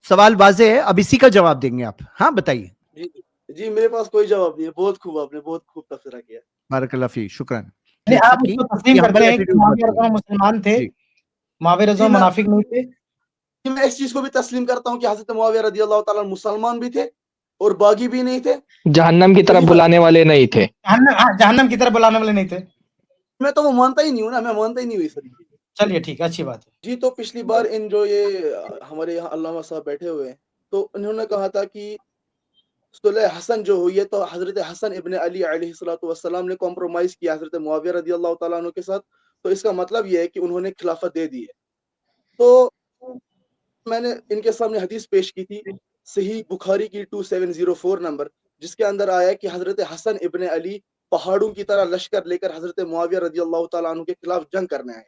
سوال واضح ہے, اب اسی کا جواب دیں گے آپ. ہاں بتائیے. جی میرے پاس کوئی جواب نہیں ہے. بہت خوب, آپ نے بہت خوب تبصرہ کیا. بارک اللہ فی, شکران. آپ اس کو تسلیم کرتے ہیں کہ معاویہ رضی اللہ مسلمان تھے, معاویہ رضی اللہ منافق نہیں تھے؟ میں اس چیز کو بھی تسلیم کرتا ہوں کہ حضرت معاویہ رضی اللہ تعالیٰ مسلمان بھی تھے اور باغی بھی نہیں تھے, جہنم کی طرف بلانے والے نہیں تھے. جہنم کی طرف بلانے والے نہیں تھے. میں تو وہ مانتا ہی نہیں ہوں نا, میں مانتا ہی نہیں ہوں اس طریقے. چلیے ٹھیک ہے, اچھی بات ہے. جی تو پچھلی بار ان جو یہ ہمارے یہاں علامہ صاحب بیٹھے ہوئے ہیں, تو انہوں نے کہا تھا کہ صلح حسن جو ہوئی ہے تو حضرت حسن ابن علی علیہ الصلوۃ والسلام نے کمپرومائز کیا حضرت معاویہ رضی اللہ تعالیٰ عنہ کے ساتھ, تو اس کا مطلب یہ ہے کہ انہوں نے خلافت دے دی ہے. تو میں نے ان کے سامنے حدیث پیش کی تھی صحیح بخاری کی 2704 نمبر, جس کے اندر آیا کہ حضرت حسن ابن علی پہاڑوں کی طرح لشکر لے کر حضرت معاویہ رضی اللہ تعالیٰ عنہ کے خلاف جنگ کرنے آئے.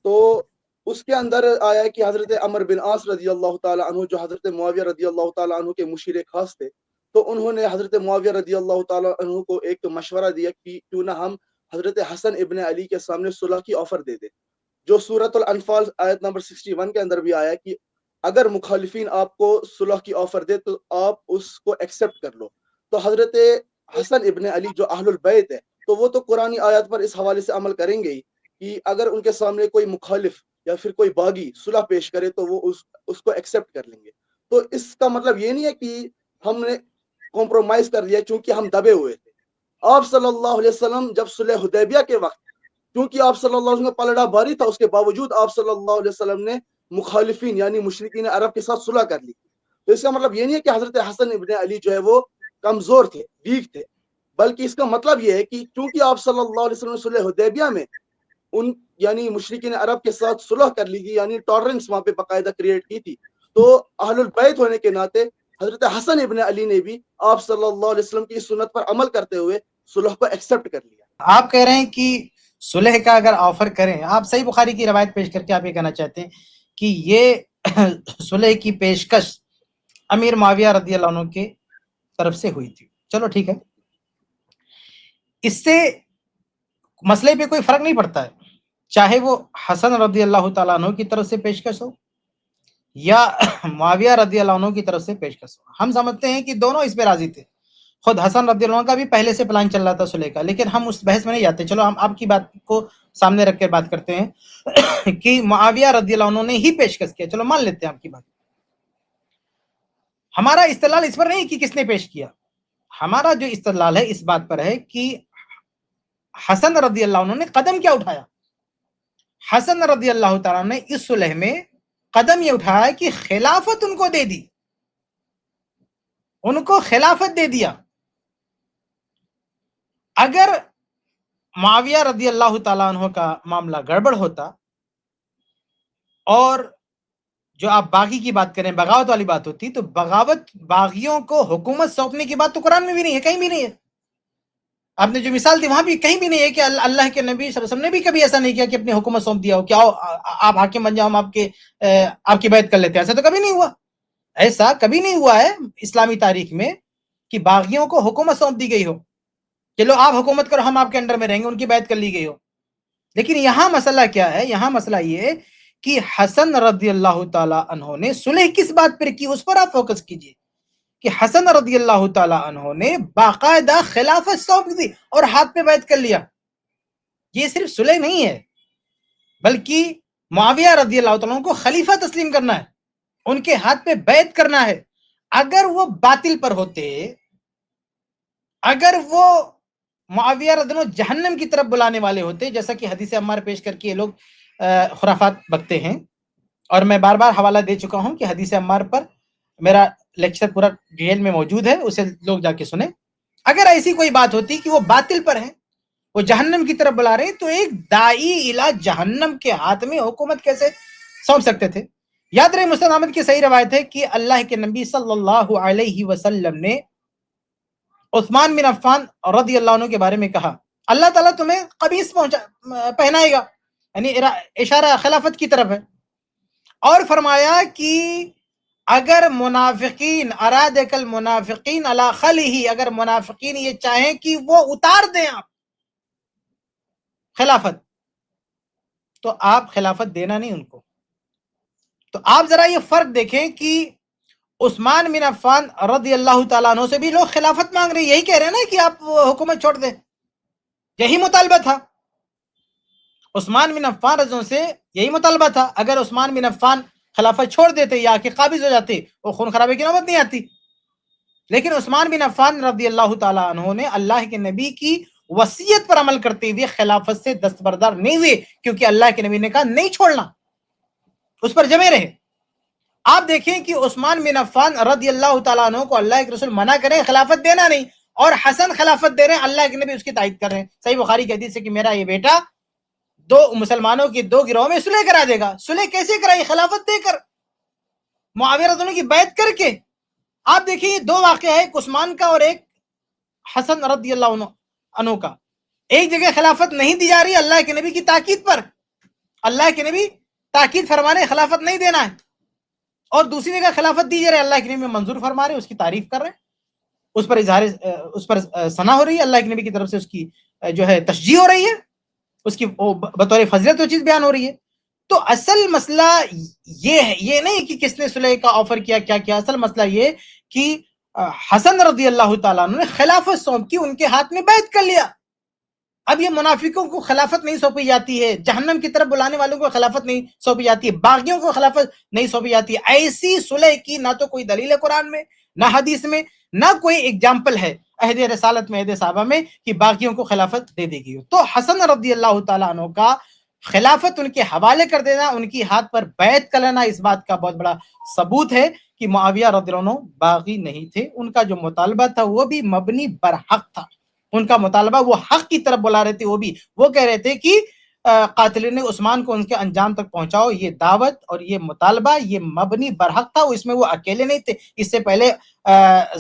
تو اس کے اندر آیا کہ حضرت عمر بن عاص رضی اللہ تعالیٰ عنہ جو حضرت معاویہ رضی اللہ تعالیٰ عنہ کے مشیر خاص تھے, تو انہوں نے حضرت معاویہ رضی اللہ تعالیٰ عنہ کو ایک مشورہ دیا کہ کیوں نہ ہم حضرت حسن ابن علی کے سامنے صلح کی آفر دے دیں, جو سورۃ الانفال آیت نمبر 61 کے اندر بھی آیا کہ اگر مخالفین آپ کو صلح کی آفر دے تو آپ اس کو ایکسیپٹ کر لو. تو حضرت حسن ابن علی جو اہل البیت ہے, تو وہ تو قرآنی آیات پر اس حوالے سے عمل کریں گے ہی کہ اگر ان کے سامنے کوئی مخالف یا پھر کوئی باغی صلح پیش کرے تو وہ اس کو ایکسیپٹ کر لیں گے. تو اس کا مطلب یہ نہیں ہے کہ ہم نے کمپرومائز کر لیا چونکہ ہم دبے ہوئے تھے. آپ صلی اللہ علیہ وسلم جب صلح حدیبیہ کے وقت, کیونکہ آپ صلی اللہ علیہ وسلم کا پلڑا بھاری تھا, اس کے باوجود آپ صلی اللہ علیہ وسلم نے مخالفین یعنی مشرکین عرب کے ساتھ صلح کر لی. تو اس کا مطلب یہ نہیں ہے کہ حضرت حسن ابن علی جو ہے وہ کمزور تھے, ویک تھے, بلکہ اس کا مطلب یہ ہے کہ چونکہ آپ صلی اللہ علیہ وسلم نے صلح حدیبیہ میں ان یعنی مشرکین عرب کے ساتھ صلح کر لی تھی, یعنی ٹالرنس وہاں پہ باقاعدہ کریٹ کی تھی, تو اہل البیت ہونے کے ناطے حضرت حسن ابن علی نے بھی آپ صلی اللہ علیہ وسلم کی سنت پر عمل کرتے ہوئے صلح کو ایکسیپٹ کر لیا. آپ کہہ رہے ہیں کہ صلح کا اگر آفر کریں, آپ صحیح بخاری کی روایت پیش کر کے آپ یہ کہنا چاہتے ہیں کہ یہ صلح کی پیشکش امیر معاویہ رضی اللہ عنہ کے طرف سے ہوئی تھی. چلو ٹھیک ہے, اس سے مسئلے پہ کوئی فرق نہیں پڑتا ہے, چاہے وہ حسن رضی اللہ تعالیٰ عنہ کی طرف سے پیشکش ہو یا معاویہ رضی اللہ عنہ کی طرف سے پیشکش ہو. ہم سمجھتے ہیں کہ دونوں اس پہ راضی تھے. خود حسن رضی اللہ عنہ کا بھی پہلے سے پلان چل رہا تھا صلح کا, لیکن ہم اس بحث میں نہیں جاتے. چلو ہم آپ کی بات کو سامنے رکھ کے بات کرتے ہیں کہ معاویہ رضی اللہ عنہ نے ہی پیشکش کیا. چلو مان لیتے ہیں آپ کی بات. ہمارا استدلال اس پر نہیں کہ کس نے پیش کیا, ہمارا جو استدلال ہے اس بات پر ہے کہ حسن رضی اللہ عنہ نے قدم کیا اٹھایا. حسن رضی اللہ تعالیٰ نے اس صلح میں قدم یہ اٹھایا کہ خلافت ان کو دے دی, ان کو خلافت دے دیا. اگر معاویہ رضی اللہ تعالیٰ عنہ کا معاملہ گڑبڑ ہوتا اور جو آپ باغی کی بات کریں بغاوت والی بات ہوتی, تو بغاوت باغیوں کو حکومت سونپنے کی بات تو قرآن میں بھی نہیں ہے, کہیں بھی نہیں ہے. آپ نے جو مثال دی وہاں بھی کہیں بھی نہیں ہے کہ اللہ کے نبی صلی اللہ علیہ وسلم نے بھی کبھی ایسا نہیں کیا کہ اپنی حکومت سونپ دیا ہو کہ آؤ آپ حاکم بن جاؤ, ہم آپ کی بیعت کر لیتے ہیں. ایسا تو کبھی نہیں ہوا, ایسا کبھی نہیں ہوا ہے اسلامی تاریخ میں کہ باغیوں کو حکومت سونپ دی گئی ہو کہ لو آپ حکومت کرو, ہم آپ کے انڈر میں رہیں گے, ان کی بیعت کر لی گئی ہو. لیکن یہاں مسئلہ کیا ہے, یہاں مسئلہ یہ کہ حسن رضی اللہ تعالی عنہ نے صلح کس بات پر کی, اس پر آپ فوکس کیجئے کہ حسن رضی اللہ تعالی عنہ نے باقاعدہ خلافت سونپ دی اور ہاتھ پہ بیعت کر لیا. یہ صرف صلح نہیں ہے, بلکہ معاویہ رضی اللہ تعالیٰ عنہ کو خلیفہ تسلیم کرنا ہے, ان کے ہاتھ پہ بیعت کرنا ہے. اگر وہ باطل پر ہوتے, اگر وہ معاویہ رضی اللہ عنہ جہنم کی طرف بلانے والے ہوتے, جیسا کہ حدیث عمار پیش کر کے یہ لوگ خرافات بکتے ہیں, اور میں بار بار حوالہ دے چکا ہوں کہ حدیث عمار پر میرا لیکچر پورا ڈیٹیل میں موجود ہے, اسے لوگ جا کے سنیں. اگر ایسی کوئی بات ہوتی کہ وہ باطل پر ہیں, وہ جہنم کی طرف بلا رہے ہیں, تو ایک داعی الی جہنم کے ہاتھ میں حکومت کیسے سونپ سکتے تھے؟ یاد رہے مسند احمد کی صحیح روایت ہے کہ اللہ کے نبی صلی اللہ علیہ وسلم نے عثمان بن عفان رضی اللہ عنہ کے بارے میں کہا, اللہ تعالیٰ تمہیں قمیص پہنائے گا, یعنی اشارہ خلافت کی طرف ہے, اور فرمایا کہ اگر منافقین ارادک المنافقین علی خلہ, اگر منافقین یہ چاہیں کہ وہ اتار دیں آپ خلافت, تو آپ خلافت دینا نہیں ان کو. تو آپ ذرا یہ فرق دیکھیں کہ عثمان بن عفان رضی اللہ تعالیٰ عنہ سے بھی لوگ خلافت مانگ رہے ہیں، یہی کہہ رہے ہیں نا کہ آپ حکومت چھوڑ دیں، یہی مطالبہ تھا عثمان بن عفان رضی اللہ عنہ سے، یہی مطالبہ تھا. اگر عثمان بن عفان خلافت چھوڑ دیتے یا کہ قابض ہو جاتے وہ خون خرابے کی نوبت نہیں آتی. لیکن عثمان بن عفان رضی اللہ تعالیٰ عنہ نے اللہ کے نبی کی وصیت پر عمل کرتے ہوئے خلافت سے دستبردار نہیں ہوئے، کیونکہ اللہ کے نبی نے کہا نہیں چھوڑنا، اس پر جمے رہے. آپ دیکھیں کہ عثمان بن عفان رضی اللہ تعالیٰ عنہ کو اللہ کے رسول منع کریں خلافت دینا نہیں، اور حسن خلافت دے رہے ہیں، اللہ کے نبی اس کی تائید کر رہے ہیں. صحیح بخاری کی حدیث ہے کہ میرا یہ بیٹا دو مسلمانوں کی دو گروہوں میں صلح کرا دے گا. صلح کیسے کرائی؟ خلافت دے کر، معاویہ رضی اللہ عنہ کی بیعت کر کے. آپ دیکھیں یہ دو واقعہ ہے، ایک عثمان کا اور ایک حسن رضی اللہ عنہ کا. ایک جگہ خلافت نہیں دی جا رہی اللہ کے نبی کی تاکید پر، اللہ کے نبی تاکید فرما رہے خلافت نہیں دینا ہے، اور دوسری جگہ خلافت دی جا رہی ہے، اللہ کے نبی منظور فرما رہے، اس کی تعریف کر رہے ہیں، اس پر اظہار اس پر ثنا ہو رہی ہے، اللہ کے نبی کی طرف سے اس کی جو ہے تشجیع ہو رہی ہے، اس کی بطور فضیلت وہ چیز بیان ہو رہی ہے. تو اصل مسئلہ یہ ہے، یہ نہیں کہ کس نے صلح کا آفر کیا کیا کیا، اصل مسئلہ یہ کہ حسن رضی اللہ تعالیٰ عنہ نے خلافت سونپ کی، ان کے ہاتھ میں بیعت کر لیا. اب یہ منافقوں کو خلافت نہیں سونپی جاتی ہے، جہنم کی طرف بلانے والوں کو خلافت نہیں سونپی جاتی ہے، باغیوں کو خلافت نہیں سونپی جاتی ہے. ایسی صلح کی نہ تو کوئی دلیل ہے قرآن میں، نہ حدیث میں، نہ کوئی اگزامپل ہے عہد رسالت میں، عہد صحابہ میں کہ باغیوں کو خلافت دے دی گئی ہو. تو حسن رضی اللہ تعالیٰ عنہ کا خلافت ان کے حوالے کر دینا، ان کی ہاتھ پر بیعت کر لینا، اس بات کا بہت بڑا ثبوت ہے کہ معاویہ رضی اللہ عنہ باغی نہیں تھے. ان کا جو مطالبہ تھا وہ بھی مبنی بر حق تھا، ان کا مطالبہ وہ حق کی طرف بلا رہے تھے. وہ کہہ رہے تھے کہ قاتلین عثمان کو ان کے انجام تک پہنچاؤ. یہ دعوت اور یہ مطالبہ یہ مبنی بر حق تھا، اس میں وہ اکیلے نہیں تھے. اس سے پہلے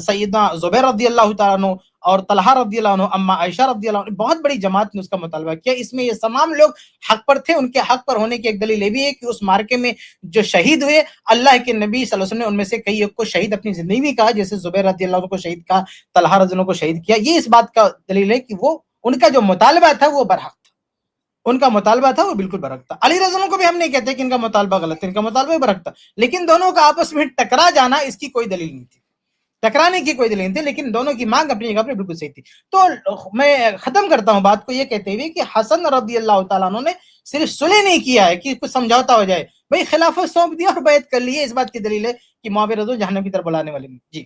سیدنا زبیر رضی اللہ تعالیٰ عنہ اور طلحہ رضی اللہ عنہ، اما عائشہ رضی اللہ عنہ، بہت بڑی جماعت نے اس کا مطالبہ کیا. اس میں یہ تمام لوگ حق پر تھے. ان کے حق پر ہونے کی ایک دلیل یہ بھی ہے کہ اس مارکے میں جو شہید ہوئے اللہ کے نبی صلی اللہ علیہ وسلم نے ان میں سے کئی ایک کو شہید اپنی زندگی میں کہا، جیسے زبیر رضی اللہ عنہ کو شہید کہا، طلحہ رضی اللہ عنہ کو شہید کیا. یہ اس بات کا دلیل ہے کہ وہ ان کا جو مطالبہ تھا وہ برحق تھا، ان کا مطالبہ تھا وہ بالکل برحق تھا. علی رضی اللہ عنہ کو بھی ہم نہیں کہتے کہ ان کا مطالبہ غلط ہے، ان کا مطالبہ برحق تھا، لیکن دونوں کا آپس میں ٹکرا جانا اس کی کوئی دلیل نہیں تھی، ٹکرانے کی کوئی دلیل نہیں تھی، لیکن دونوں کی مانگ اپنی جگہ پر بالکل صحیح تھی. تو میں ختم کرتا ہوں بات کو یہ کہتے ہوئے کہ حسن رضی اللہ تعالیٰ عنہ نے صرف صلح نہیں کیا ہے کہ کچھ سمجھوتا ہو جائے، بھائی خلافت سونپ دیا اور بیعت کر لی ہے، اس بات کی دلیل ہے کہ معاویہ رضی اللہ عنہ جہنم کی طرف بلانے والے. جی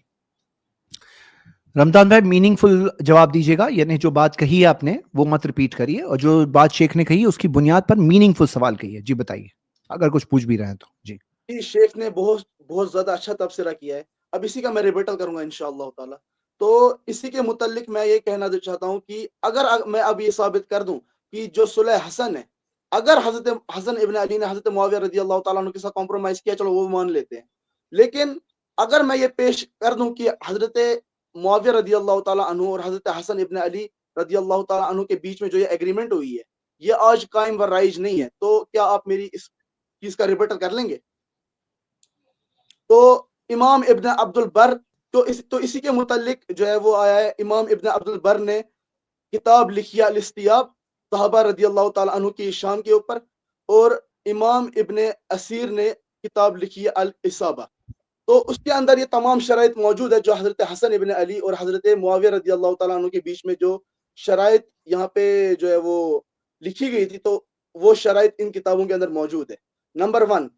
رمضان بھائی میننگ فل جواب دیجیے گا، یعنی جو بات کہی ہے آپ نے وہ مت ریپیٹ کریے، اور جو بات شیخ نے کہی اس کی بنیاد پر میننگ فل سوال کہیے. جی بتائیے اگر کچھ پوچھ بھی رہے ہیں تو. جی شیخ نے بہت زیادہ اچھا تبصرہ کیا ہے، اب اسی کا میں ریبیٹل کروں گا انشاءاللہ تعالی. تو اسی کے متعلق میں یہ کہنا چاہتا ہوں کہ اگر میں اب یہ ثابت کر دوں کہ جو صلح حسن ہے، اگر حضرت حسن ابن علی نے حضرت معاویہ رضی اللہ تعالیٰ عنہ کے ساتھ کمپرومائز کیا، چلو وہ مان لیتے ہیں، لیکن اگر میں یہ پیش کر دوں کہ حضرت معاویہ رضی اللہ تعالیٰ عنہ اور حضرت حسن ابن علی رضی اللہ تعالیٰ عنہ کے بیچ میں جو یہ ایگریمنٹ ہوئی ہے یہ آج قائم و رائج نہیں ہے، تو کیا آپ میری اس چیز کا ریبیٹل کر لیں گے؟ تو امام ابن عبد البر تو اسی کے متعلق جو ہے وہ آیا ہے، امام ابن عبد البر نے کتاب لکھی الاستیاب صحابہ رضی اللہ تعالیٰ عنہ کی شان کے اوپر، اور امام ابن اسیر نے کتاب لکھی الاصابہ. تو اس کے اندر یہ تمام شرائط موجود ہے جو حضرت حسن ابن علی اور حضرت معاویہ رضی اللہ تعالیٰ عنہ کے بیچ میں جو شرائط یہاں پہ جو ہے وہ لکھی گئی تھی، تو وہ شرائط ان کتابوں کے اندر موجود ہے. نمبر 1،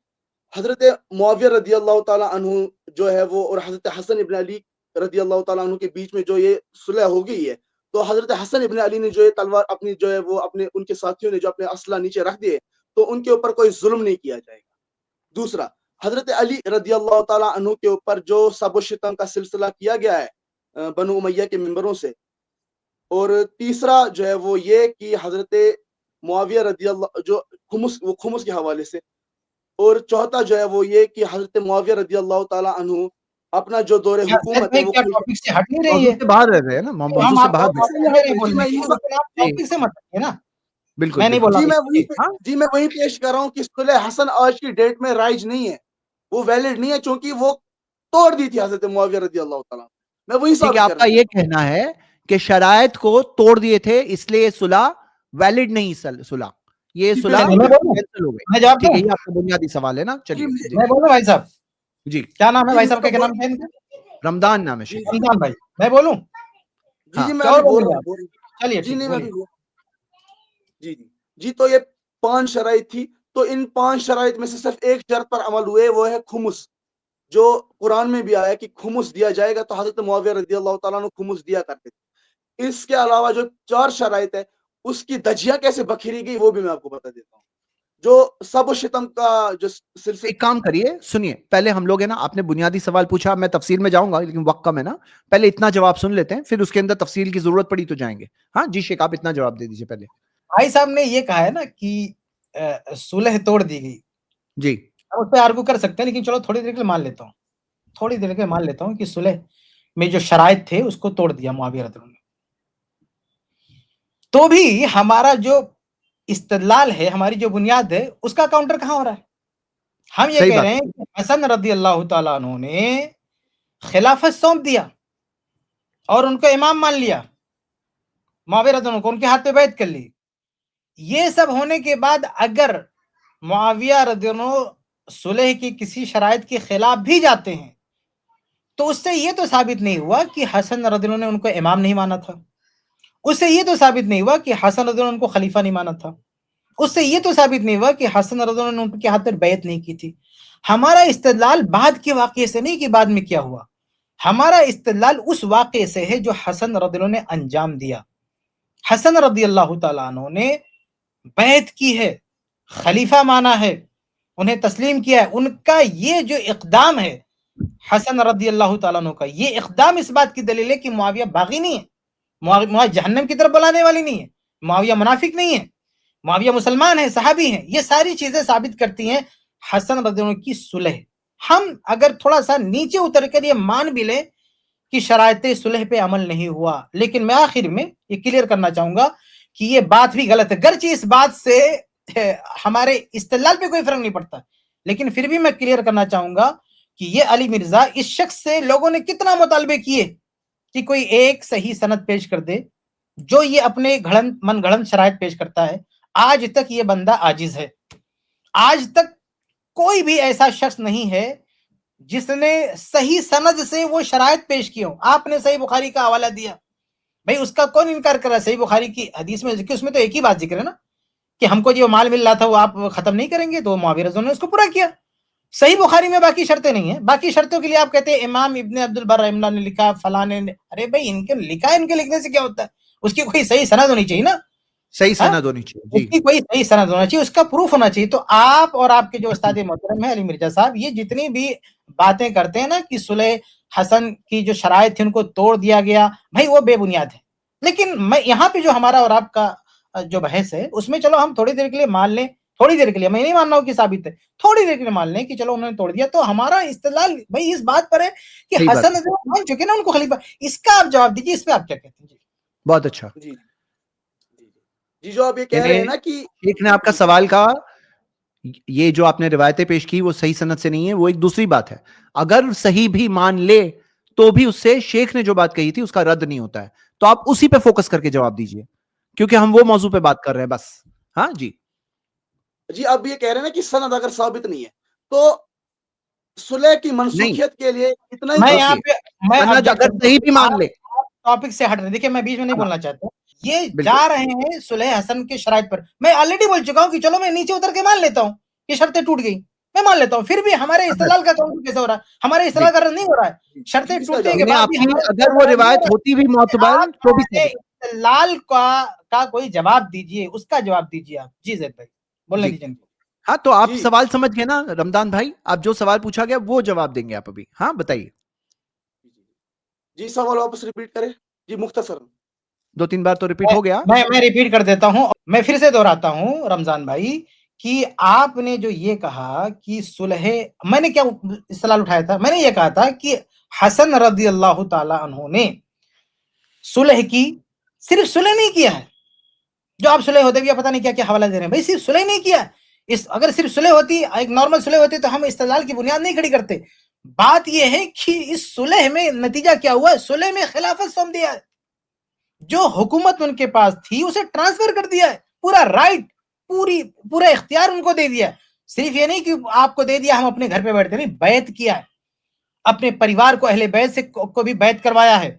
حضرت معاویہ رضی اللہ تعالیٰ عنہ جو ہے وہ اور حضرت حسن ابن علی رضی اللہ تعالیٰ عنہ کے بیچ میں جو یہ صلح ہو گئی ہے، تو حضرت حسن ابن علی نے جو یہ تلوار اپنی جو ہے وہ اپنے ان کے ساتھیوں نے جو اپنے اسلحہ نیچے رکھ دیے، تو ان کے اوپر کوئی ظلم نہیں کیا جائے گا. دوسرا، حضرت علی رضی اللہ تعالیٰ عنہ کے اوپر جو سب و شتم کا سلسلہ کیا گیا ہے بنو امیہ کے ممبروں سے. اور تیسرا جو ہے وہ یہ کہ حضرت معاویہ رضی اللہ جو خمس کے حوالے سے. اور چوتھا جو ہے وہ یہ کہ حضرت معاویہ رضی اللہ تعالیٰ عنہ اپنا جو دور حکومت ہے وہ ٹاپک سے ہٹ نہیں رہی موضوع ہے، سے باہر رہ رہے ہیں نا، موضوع سے باہر ٹاپک سے مت ہٹیے نا. بالکل میں نہیں بولا جی میں وہی پیش کر رہا ہوں کہ صلح حسن آج کی ڈیٹ میں رائج نہیں ہے، وہ ویلڈ نہیں ہے، چونکہ وہ توڑ دی تھی حضرت معاویہ رضی اللہ تعالیٰ. میں وہی ٹھیک ہے، آپ کا یہ کہنا ہے کہ شرائط کو توڑ دیے تھے اس لیے صلح ویلڈ نہیں، صلح یہ صلح کینسل ہو گئی. ٹھیک ہے، یہ آپ کا بنیادی سوال ہے نا. چلیے میں بولوں بھائی صاحب، جی کیا نام ہے جی بھائی صاحب کا؟ کیا مطلب نام ہے ان کا؟ رمضان نام ہے جی شیخ رمضان بھائی، میں بولوں؟ جی ہاں جی میں کیا ابھی بول بول رہے رہا ہیں ہوں آپ؟ چلیے جی ٹھیک نہیں ہے، میں بولیے۔ ابھی جی جی جی تو یہ 5 شرائط تھی، تو ان 5 شرائط میں سے صرف ایک شرط پر عمل ہوئے، وہ ہے خمس، جو قرآن میں بھی آیا کہ خمس دیا جائے گا، تو حضرت معاویہ رضی اللہ تعالیٰ عنہ خمس دیا کرتے تھے۔ اس کے علاوہ جو 4 شرائط ہے اس کی دجیاں کیسے بکھری گئی وہ بھی میں آپ کو بتا دیتا ہوں۔ جو سب و شتم کا جو سلسلہ، ایک کام کریے، سنیے، پہلے ہم لوگ ہے نا، آپ نے بنیادی سوال پوچھا، میں تفصیل میں جاؤں گا لیکن وقت کم ہے نا، پہلے اتنا جواب سن لیتے ہیں، پھر اس کے اندر تفصیل کی ضرورت پڑی تو جائیں گے۔ ہاں جی شیخ، آپ اتنا جواب دے دیجیے پہلے۔ بھائی صاحب نے یہ کہا ہے نا کہ صلح توڑ دی گئی، جی ہم اس پہ آرگو کر سکتے ہیں، لیکن چلو تھوڑی دیر کے لیے مان لیتا ہوں، تھوڑی دیر کے لیے مان لیتا ہوں کہ صلح میں جو شرائط تھے اس کو توڑ دیا معاویہ رضی اللہ عنہ نے۔ تو بھی ہمارا جو استدلال ہے، ہماری جو بنیاد ہے، اس کا کاؤنٹر کہاں ہو رہا ہے؟ ہم یہ صحیح کہہ بات رہے ہیں کہ حسن رضی اللہ تعالیٰ عنہ نے خلافت سونپ دیا اور ان کو امام مان لیا، معاویہ رضی اللہ عنہ کو ان کے ہاتھ پہ بیعت کر لی۔ یہ سب ہونے کے بعد اگر معاویہ رضی اللہ عنہ صلح کی کسی شرائط کے خلاف بھی جاتے ہیں تو اس سے یہ تو ثابت نہیں ہوا کہ حسن رضی اللہ عنہ نے ان کو امام نہیں مانا تھا، اس سے یہ تو ثابت نہیں ہوا کہ حسن رضی اللہ عنہ ان کو خلیفہ نہیں مانا تھا، اس سے یہ تو ثابت نہیں ہوا کہ حسن رضی اللہ عنہ نے ان کے ہاتھ پر بیعت نہیں کی تھی۔ ہمارا استدلال بعد کے واقعے سے نہیں کہ بعد میں کیا ہوا، ہمارا استدلال اس واقعے سے ہے جو حسن رضی اللہ عنہ نے انجام دیا۔ حسن رضی اللہ تعالیٰ عنہ نے بیعت کی ہے، خلیفہ مانا ہے، انہیں تسلیم کیا ہے۔ ان کا یہ جو اقدام ہے حسن رضی اللہ تعالیٰ عنہ کا، یہ اقدام اس بات کی دلیل ہے کہ معاویہ باغی نہیں ہے، معاویہ جہنم کی طرف بلانے والی نہیں ہے، معاویہ منافق نہیں ہے، معاویہ مسلمان ہیں، صحابی ہیں۔ یہ ساری چیزیں ثابت کرتی ہیں حسن رضی اللہ عنہ کی صلح۔ ہم اگر تھوڑا سا نیچے اتر کر یہ مان بھی لیں کہ شرائط صلح پہ عمل نہیں ہوا، لیکن میں آخر میں یہ کلیئر کرنا چاہوں گا کہ یہ بات بھی غلط ہے، گرچہ اس بات سے ہمارے استدلال پہ کوئی فرق نہیں پڑتا، لیکن پھر بھی میں کلیئر کرنا چاہوں گا کہ یہ علی مرزا، اس شخص سے لوگوں نے کتنا مطالبے کیے کہ کوئی ایک صحیح سند پیش کر دے جو یہ اپنے من گھڑن شرائط پیش کرتا ہے۔ آج تک یہ بندہ عاجز ہے، آج تک کوئی بھی ایسا شخص نہیں ہے جس نے صحیح سند سے وہ شرائط پیش کی ہو۔ آپ نے صحیح بخاری کا حوالہ دیا، بھائی اس کا کون انکار کر رہا ہے؟ صحیح بخاری کی حدیث میں ذکر، اس میں تو ایک ہی بات ذکر ہے نا کہ ہم کو جو مال مل رہا تھا وہ آپ ختم نہیں کریں گے، تو معاویہ رضی اللہ عنہ نے اس کو پورا کیا۔ صحیح بخاری میں باقی شرطیں نہیں ہیں، باقی شرطوں کے لیے آپ کہتے ہیں امام ابن عبد البر رحمہ اللہ نے لکھا، فلاں نے، ارے بھائی ان کے لکھا ہے، ان کے لکھنے سے کیا ہوتا ہے؟ اس کی کوئی صحیح سند ہونی چاہیے نا، صحیح سند ہونی چاہیے اس جی۔ کی کوئی صحیح سند ہونا چاہیے، اس کا پروف ہونا چاہیے۔ تو آپ اور آپ کے جو استاد محترم ہیں علی مرزا صاحب، یہ جتنی بھی باتیں کرتے ہیں نا کہ صلح حسن کی جو شرائط تھی ان کو توڑ دیا گیا، بھائی وہ بے بنیاد ہے۔ لیکن میں یہاں پہ جو ہمارا اور آپ کا جو بحث ہے اس میں چلو ہم تھوڑی دیر کے لیے مان لیں، تھوڑی دیر کے لیے، میں نہیں مان رہا ہوں کہ ثابت ہے، تھوڑی دیر کے لیے مان لیں کہ چلو انہوں نے توڑ دیا، تو ہمارا استدلال بھائی اس بات پر ہے کہ صحیح بات حسن ہے، مان چکے نا ان کو خلیفہ۔ اس کا آپ جواب دیجیے، اس پہ آپ کیا کہتے ہیں؟ جی بہت اچھا۔ جی جی جی جو آپ یہ کہہ یعنی رہے ہیں نا کہ شیخ نے آپ کا جی سوال کا، یہ جو آپ نے روایتیں پیش کی وہ صحیح سند سے نہیں ہے، وہ ایک دوسری بات ہے۔ اگر صحیح بھی مان لے تو بھی اس سے شیخ نے جو بات کہی تھی اس کا رد نہیں ہوتا ہے، تو آپ اسی پہ فوکس کر کے جواب دیجئے، کیونکہ ہم وہ موضوع پہ بات کر رہے ہیں بس۔ ہاں جی جی آپ یہ کہہ رہے ہیں نا کہ سند اگر ثابت نہیں ہے تو صلح کی نہیں، منسوخیت کے لیے اتنا ہی میں کافی یہاں ہے۔ پہ میں سند آبجیکٹ اگر کرتا صحیح بھی ہوں، مان لے، آپ ٹاپک سے ہٹ رہے ہیں، دیکھیں میں بیچ میں نہیں ہاں بولنا چاہتا ہوں، یہ بالکل جا رہے ہیں صلح حسن کے شرائط پر۔ میں آلریڈی بول چکا ہوں کہ چلو میں نیچے اتر کے مان لیتا ہوں کہ شرطیں ٹوٹ گئی، میں مان لیتا ہوں، پھر بھی ہمارے اگر استدلال کا کاؤنٹر کیسے ہو رہا ہے؟ ہمارے جی استدلال کا رد نہیں ہو رہا ہے، جی شرطیں اس کا ٹوٹنے جواب کے یعنی بعد آپ بھی کی ہمارا اگر وہ استدلال نہیں ہو روایت رہا ہوتی بھی ہے۔ معتبر آپ تو بھی ہمارے ثابت استدلال کا کوئی جواب دیجئے، اس کا جواب دیجئے آپ۔ جی زید بھائی بولنے جی۔ دیجئے ان کو۔ ہاں تو آپ جی سوال سمجھ گئے نا رمضان بھائی، آپ جو سوال پوچھا گیا وہ جواب دیں گے آپ ابھی۔ ہاں بتائیے، جی سوال واپس ریپیٹ کریں جی مختصر۔ 2-3 بار تو ریپیٹ ہو گیا۔ میں ریپیٹ کر دیتا ہوں، میں پھر سے دہراتا ہوں رمضان بھائی کہ آپ نے جو یہ کہا کہ صلح، میں نے کیا استدلال اٹھایا تھا؟ میں نے یہ کہا تھا کہ حسن رضی اللہ تعالی عنہ نے صلح کی، صرف صلح نہیں کیا ہے، جو آپ صلح ہوتے بھی پتہ نہیں کیا کیا حوالہ دے رہے ہیں، بھائی صرف صلح نہیں کیا ہے۔ اگر صرف صلح ہوتی، ایک نارمل صلح ہوتی تو ہم استدلال کی بنیاد نہیں کھڑی کرتے۔ بات یہ ہے کہ اس صلح میں نتیجہ کیا ہوا ہے؟ صلح میں خلافت سونپ دیا ہے، جو حکومت ان کے پاس تھی اسے ٹرانسفر کر دیا ہے، پورا رائٹ، پورا اختیار ان کو دے دیا ہے۔ صرف یہ نہیں کہ آپ کو دے دیا ہم اپنے گھر پہ بیٹھتے، نہیں، بیعت کیا ہے، اپنے پریوار کو اہل بیت سے کو بھی بیعت کروایا ہے.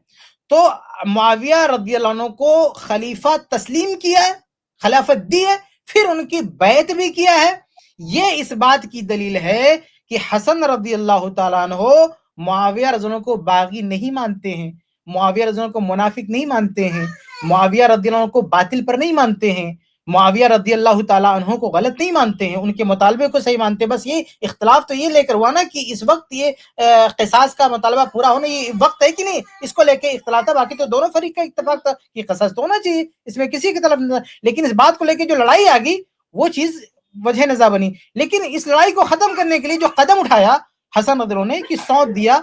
تو معاویہ رضی اللہ عنہ کو خلیفہ تسلیم کیا ہے, خلافت دی ہے, پھر ان کی بیعت بھی کیا ہے. یہ اس بات کی دلیل ہے کہ حسن رضی اللہ تعالیٰ عنہ معاویہ رضی اللہ عنہ کو باغی نہیں مانتے ہیں, معاویہ رضی اللہ عنہ کو منافق نہیں مانتے ہیں, معاویہ رضی اللہ عنہ کو باطل پر نہیں مانتے ہیں, معاویہ رضی اللہ تعالیٰ عنہ کو غلط نہیں مانتے ہیں, ان کے مطالبے کو صحیح مانتے ہیں. بس یہ اختلاف تو یہ لے کر ہوا نا کہ اس وقت یہ قصاص کا مطالبہ پورا ہونا یہ وقت ہے کہ نہیں, اس کو لے کے اختلاف تھا. باقی تو دونوں فریق کا اتفاق تھا کہ قصاص تو ہونا چاہیے, اس میں کسی کی طرف نہیں. لیکن اس بات کو لے کے جو لڑائی آ گئی وہ چیز وجہ نظر بنی. لیکن اس لڑائی کو ختم کرنے کے لیے جو قدم اٹھایا حسن رضی اللہ عنہ نے کہ سونپ دیا,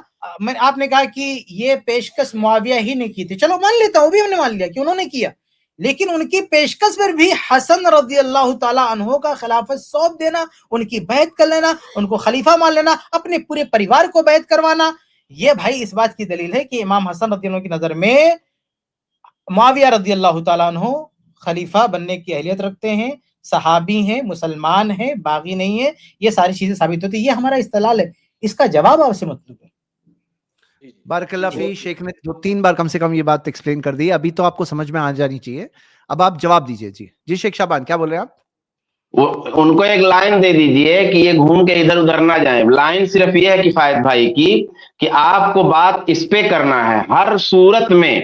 آپ نے کہا کہ یہ پیشکش معاویہ ہی نے کی تھی, چلو مان لیتا ہوں, وہ بھی ہم نے مان لیا کہ انہوں نے کیا, لیکن ان کی پیشکش پر بھی حسن رضی اللہ تعالیٰ عنہ کا خلافت سونپ دینا, ان کی بیعت کر لینا, ان کو خلیفہ مان لینا, اپنے پورے پریوار کو بیعت کروانا, یہ بھائی اس بات کی دلیل ہے کہ امام حسن رضی اللہ عنہ کی نظر میں معاویہ رضی اللہ تعالیٰ عنہ خلیفہ بننے کی اہلیت رکھتے ہیں, صحابی ہیں, مسلمان ہیں, باغی نہیں ہیں. یہ ساری چیزیں ثابت ہوتی ہیں. یہ ہمارا استدلال ہے, اس کا جواب آپ سے مطلوب ہے. بارک اللہ فی. شیخ نے 2-3 بار کم سے کم یہ بات ایکسپلین کر دی, ابھی تو آپ کو سمجھ میں آ جانی چاہیے. اب آپ جواب دیجئے. جی شیخ شعبان کیا بول رہے ہیں آپ؟ ان کو ایک لائن دے دیجئے کہ یہ گھوم کے ادھر ادھر نہ جائیں. لائن صرف یہ ہے کفایت بھائی کی کہ آپ کو بات اس پہ کرنا ہے. ہر صورت میں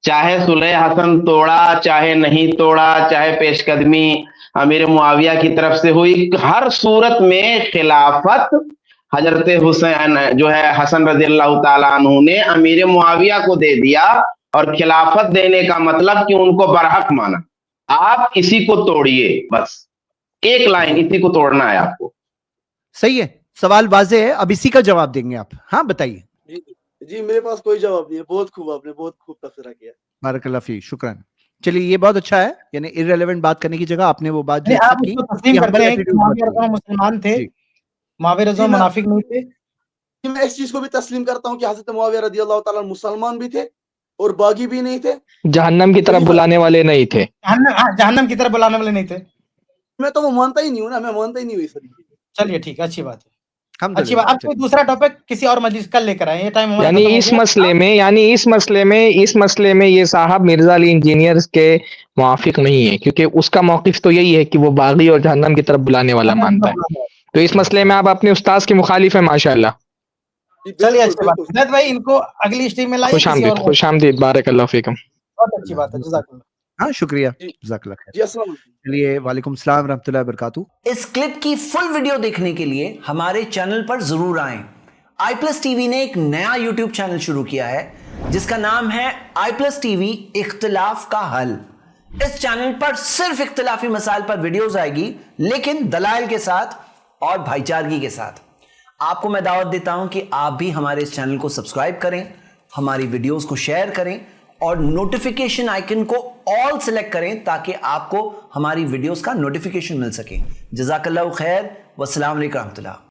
چاہے صلح حسن توڑا, چاہے نہیں توڑا, چاہے پیش قدمی امیر معاویہ کی طرف سے ہوئی, ہر صورت میں خلافت حضرت حسین جو ہے حسن رضی اللہ تعالیٰ عنہ نے امیر معاویہ کو دے دیا, اور خلافت دینے کا مطلب کہ ان کو برحق مانا. آپ اسی کو توڑیے, بس ایک لائن, اسی کو توڑنا ہے آپ کو. صحیح ہے, سوال واضح ہے, اب اسی کا جواب دیں گے آپ. ہاں بتائیے. جی میرے پاس کوئی جواب نہیں ہے. بہت خوب, آپ نے بہت خوب تبصرہ کیا. بارک اللہ فی, شکران. چلیے یہ بہت اچھا ہے, یعنی irrelevant بات کرنے کی جگہ آپ نے وہ بات جو آپ اس کو تسلیم کرتے ہیں کہ معاویہ رضی اللہ مسلمان تھے, معاویہ رضی اللہ منافق نہیں تھے. میں اس چیز کو بھی تسلیم کرتا ہوں کہ حضرت معاویہ رضی اللہ تعالیٰ مسلمان بھی تھے اور باغی بھی نہیں تھے, جہنم کی طرف بلانے والے نہیں تھے. جہنم کی طرف بلانے والے نہیں تھے. میں تو وہ مانتا ہی نہیں ہوں نا, میں مانتا ہی نہیں ہوں اس طریقے. چلیے ٹھیک ہے, اچھی بات ہے, اچھی بات. اب کوئی دوسرا ٹاپک کسی اور مجلس کل لے کر آئے, یہ ٹائم یعنی اس مسئلے میں یہ صاحب مرزا علی انجینئرز کے موافق نہیں ہے, کیونکہ اس کا موقف تو یہی ہے کہ وہ باغی اور جہنم کی طرف بلانے والا مانتا ہے. تو اس مسئلے میں آپ اپنے استاذ کے مخالف ہیں ماشاءاللہ. چلیے اچھی بات. زید بھائی ان کو اگلی اسٹریم میں لائیے. خوش آمدید, بارک اللہ فیکم. بہت اچھی بات ہے, جزاک اللہ. ہاں شکریہ, جزاک اللہ خیر. جی السلام علیکم. چلیے وعلیکم السلام ورحمۃ اللہ وبرکاتہ. اس کلپ کی فل ویڈیو دیکھنے کے لیے ہمارے چینل پر ضرور آئیں. آئی پلس ٹی وی نے ایک نیا یوٹیوب چینل شروع کیا ہے جس کا نام ہے آئی پلس ٹی وی اختلاف کا حل. اس چینل پر صرف اختلافی مسائل پر ویڈیوز آئے گی, لیکن دلائل کے ساتھ اور بھائی چارگی کے ساتھ. آپ کو میں دعوت دیتا ہوں کہ آپ بھی ہمارے اس چینل کو سبسکرائب کریں, ہماری ویڈیوز کو شیئر کریں اور نوٹیفیکیشن آئیکن کو آل سلیکٹ کریں تاکہ آپ کو ہماری ویڈیوز کا نوٹیفیکیشن مل سکے. جزاک اللہ خیر, والسلام علیکم ورحمۃ اللہ.